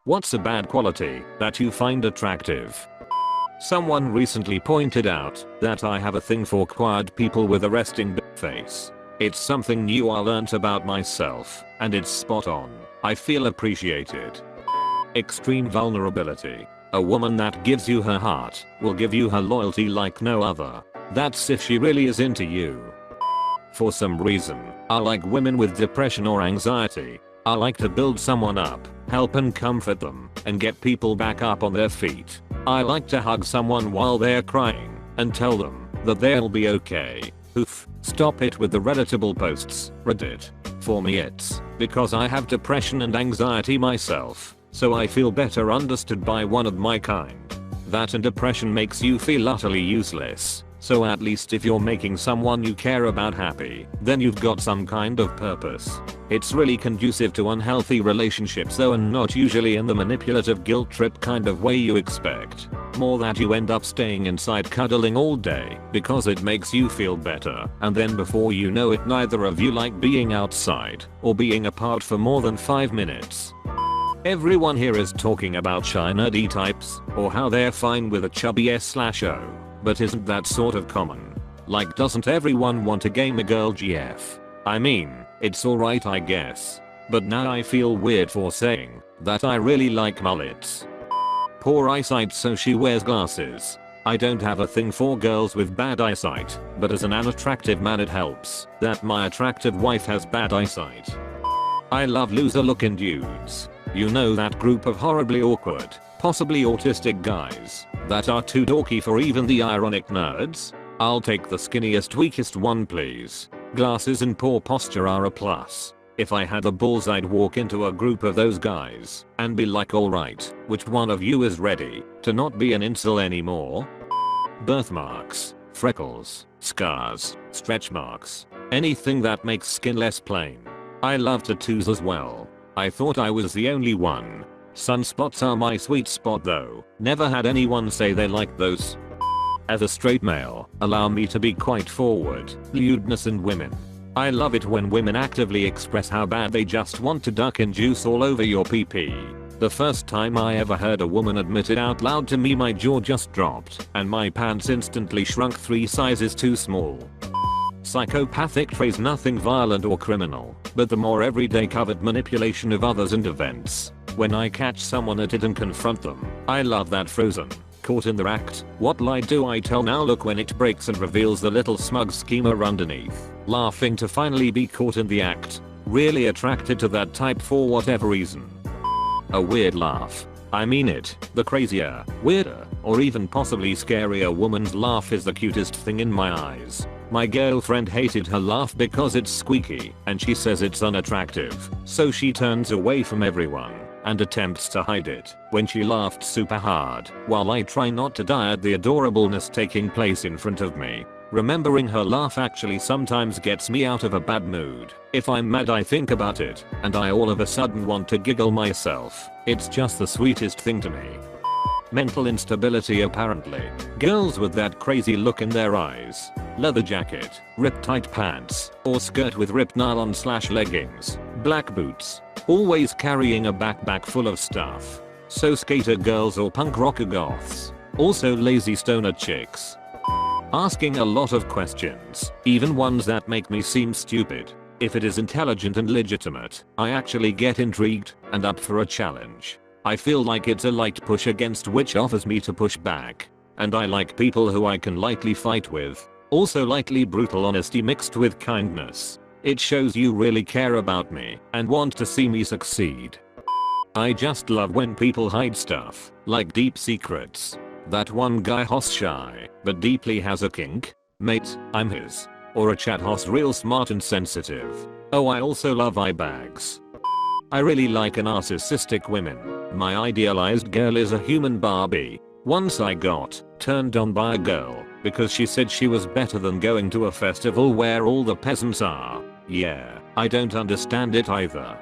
What's a bad quality that you find attractive? Someone recently pointed out that I have a thing for quiet people with a resting face. It's something new I learnt about myself, and it's spot on. I feel appreciated. Extreme vulnerability. A woman that gives you her heart will give you her loyalty like no other. That's if she really is into you. For some reason, I like women with depression or anxiety. I like to build someone up, help and comfort them, and get people back up on their feet. I like to hug someone while they're crying and tell them that they'll be okay. Oof, stop it with the Redditable posts, Reddit. For me it's because I have depression and anxiety myself, so I feel better understood by one of my kind. That and depression makes you feel utterly useless, so at least if you're making someone you care about happy, then you've got some kind of purpose. It's really conducive to unhealthy relationships though, and not usually in the manipulative guilt trip kind of way you expect. More that you end up staying inside cuddling all day because it makes you feel better, and then before you know it neither of you like being outside or being apart for more than 5 minutes. Everyone here is talking about shy nerdy types or how they're fine with a chubby S/O, but isn't that sort of common? Like, doesn't everyone want a gamer girl GF? I mean, it's alright I guess, but now I feel weird for saying that I really like mullets. Poor eyesight, so she wears glasses. I don't have a thing for girls with bad eyesight, but as an unattractive man it helps that my attractive wife has bad eyesight. I love loser looking dudes. You know, that group of horribly awkward, possibly autistic guys that are too dorky for even the ironic nerds? I'll take the skinniest weakest one please. Glasses and poor posture are a plus. If I had the balls I'd walk into a group of those guys and be like, alright, which one of you is ready to not be an incel anymore? Birthmarks, freckles, scars, stretch marks, anything that makes skin less plain. I love tattoos as well. I thought I was the only one. Sunspots are my sweet spot though. Never had anyone say they liked those. As a straight male, allow me to be quite forward, lewdness and women. I love it when women actively express how bad they just want to duck in juice all over your PP. The first time I ever heard a woman admit it out loud to me, my jaw just dropped and my pants instantly shrunk 3 sizes too small. Psychopathic traits, nothing violent or criminal, but the more everyday covert manipulation of others and events. When I catch someone at it and confront them, I love that frozen, caught in the act, what lie do I tell now look when it breaks and reveals the little smug schemer underneath, laughing to finally be caught in the act. Really attracted to that type for whatever reason. A weird laugh. I mean it, the crazier, weirder, or even possibly scarier woman's laugh is the cutest thing in my eyes. My girlfriend hated her laugh because it's squeaky and she says it's unattractive, so she turns away from everyone and attempts to hide it when she laughed super hard, while I try not to die at the adorableness taking place in front of me. Remembering her laugh actually sometimes gets me out of a bad mood. If I'm mad I think about it and I all of a sudden want to giggle myself. It's just the sweetest thing to me. Mental instability apparently. Girls with that crazy look in their eyes. Leather jacket, ripped tight pants, or skirt with ripped nylon/leggings, black boots. Always carrying a backpack full of stuff. So skater girls or punk rocker goths. Also lazy stoner chicks. Asking a lot of questions, even ones that make me seem stupid. If it is intelligent and legitimate, I actually get intrigued and up for a challenge. I feel like it's a light push against which offers me to push back. And I like people who I can lightly fight with. Also lightly brutal honesty mixed with kindness. It shows you really care about me and want to see me succeed. I just love when people hide stuff, like deep secrets. That one guy hoss shy, but deeply has a kink. Mate, I'm his. Or a chat hoss real smart and sensitive. Oh, I also love eye bags. I really like a narcissistic women. My idealized girl is a human Barbie. Once I got turned on by a girl because she said she was better than going to a festival where all the peasants are. Yeah, I don't understand it either.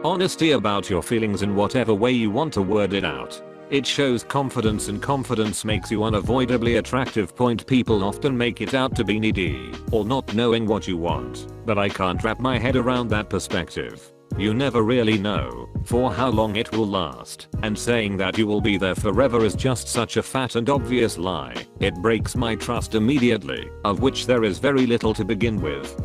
Honesty about your feelings in whatever way you want to word it out. It shows confidence, and confidence makes you unavoidably attractive. People often make it out to be needy or not knowing what you want, but I can't wrap my head around that perspective. You never really know for how long it will last, and saying that you will be there forever is just such a fat and obvious lie. It breaks my trust immediately, of which there is very little to begin with.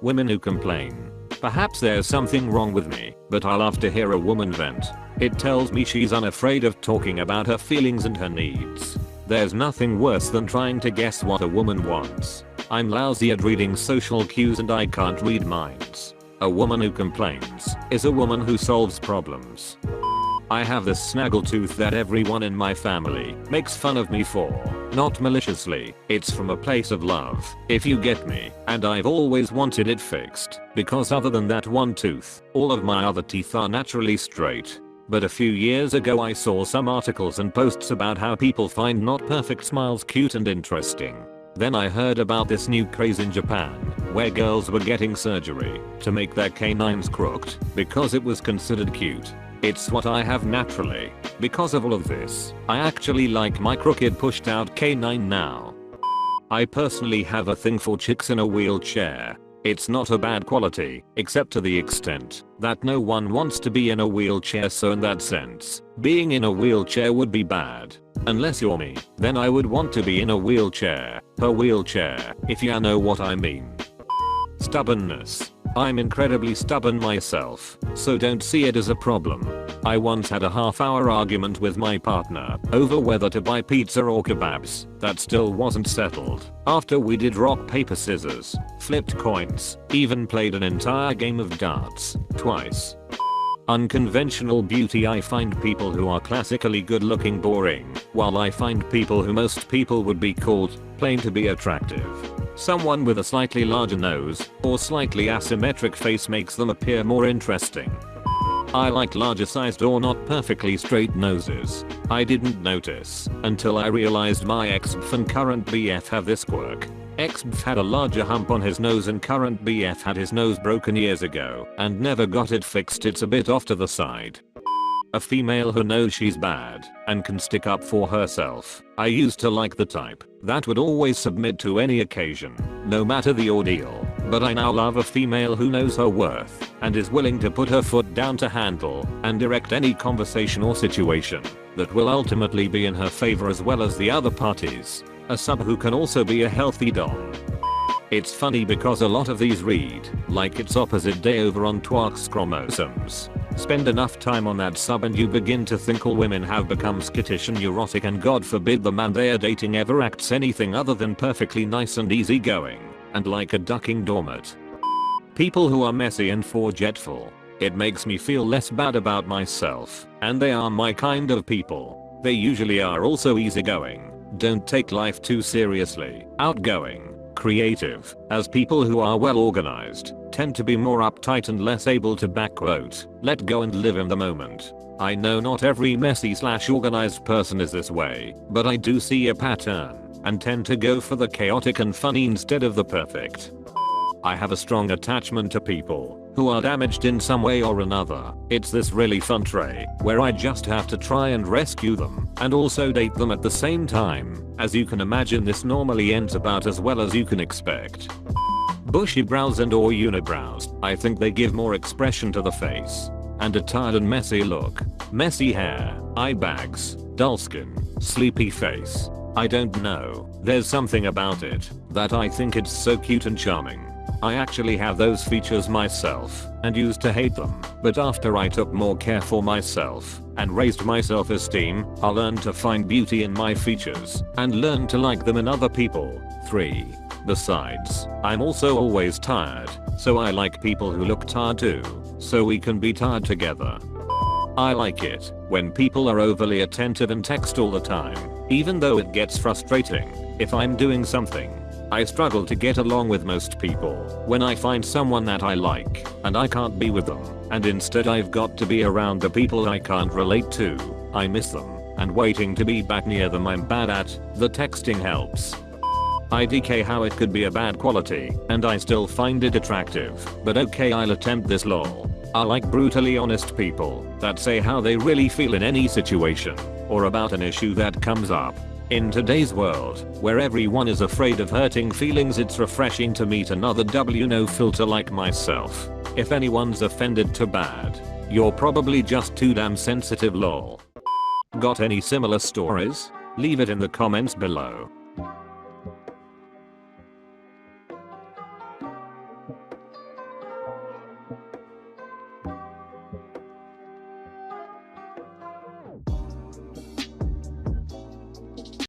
Women who complain. Perhaps there's something wrong with me, but I love to hear a woman vent. It tells me she's unafraid of talking about her feelings and her needs. There's nothing worse than trying to guess what a woman wants. I'm lousy at reading social cues and I can't read minds. A woman who complains is a woman who solves problems. I have this snaggletooth that everyone in my family makes fun of me for. Not maliciously, it's from a place of love, if you get me, and I've always wanted it fixed, because other than that one tooth, all of my other teeth are naturally straight. But a few years ago I saw some articles and posts about how people find not perfect smiles cute and interesting. Then I heard about this new craze in Japan, where girls were getting surgery to make their canines crooked because it was considered cute. It's what I have naturally. Because of all of this, I actually like my crooked pushed out canine now. I personally have a thing for chicks in a wheelchair. It's not a bad quality, except to the extent that no one wants to be in a wheelchair, so in that sense, being in a wheelchair would be bad. Unless you're me, then I would want to be in a wheelchair, per wheelchair, if you know what I mean. Stubbornness. I'm incredibly stubborn myself, so don't see it as a problem. I once had a half-hour argument with my partner over whether to buy pizza or kebabs that still wasn't settled. After we did rock paper scissors, flipped coins, even played an entire game of darts, twice. Unconventional beauty. I find people who are classically good looking boring, while I find people who most people would be called plain to be attractive. Someone with a slightly larger nose or slightly asymmetric face makes them appear more interesting. I like larger sized or not perfectly straight noses. I didn't notice until I realized my ex-BF and current BF have this quirk. Ex-BF had a larger hump on his nose and current BF had his nose broken years ago and never got it fixed. It's a bit off to the side. A female who knows she's bad and can stick up for herself. I used to like the type that would always submit to any occasion, no matter the ordeal, but I now love a female who knows her worth and is willing to put her foot down to handle and direct any conversation or situation that will ultimately be in her favor as well as the other parties. A sub who can also be a healthy dom. It's funny because a lot of these read like it's opposite day over on Twerk's chromosomes. Spend enough time on that sub and you begin to think all women have become skittish and neurotic, and God forbid the man they are dating ever acts anything other than perfectly nice and easygoing and like a ducking doormat. People who are messy and forgetful. It makes me feel less bad about myself, and they are my kind of people. They usually are also easygoing, don't take life too seriously, outgoing, creative, as people who are well organized tend to be more uptight and less able to let go and live in the moment. I know not every messy/organized person is this way, but I do see a pattern and tend to go for the chaotic and funny instead of the perfect. I have a strong attachment to people who are damaged in some way or another. It's this really fun trait where I just have to try and rescue them and also date them at the same time. As you can imagine, this normally ends about as well as you can expect. Bushy brows and or unibrows. I think they give more expression to the face. And a tired and messy look. Messy hair, eye bags, dull skin, sleepy face. I don't know, there's something about it that I think it's so cute and charming. I actually have those features myself and used to hate them, but after I took more care for myself and raised my self-esteem, I learned to find beauty in my features and learned to like them in other people. 3. Besides, I'm also always tired, so I like people who look tired too, so we can be tired together. I like it when people are overly attentive and text all the time, even though it gets frustrating if I'm doing something. I struggle to get along with most people when I find someone that I like and I can't be with them, and instead I've got to be around the people I can't relate to. I miss them, and waiting to be back near them I'm bad at. The texting helps. IDK how it could be a bad quality and I still find it attractive, but okay, I'll attempt this lol. I like brutally honest people that say how they really feel in any situation or about an issue that comes up. In today's world, where everyone is afraid of hurting feelings, it's refreshing to meet another no filter like myself. If anyone's offended, too bad. You're probably just too damn sensitive lol. Got any similar stories? Leave it in the comments below.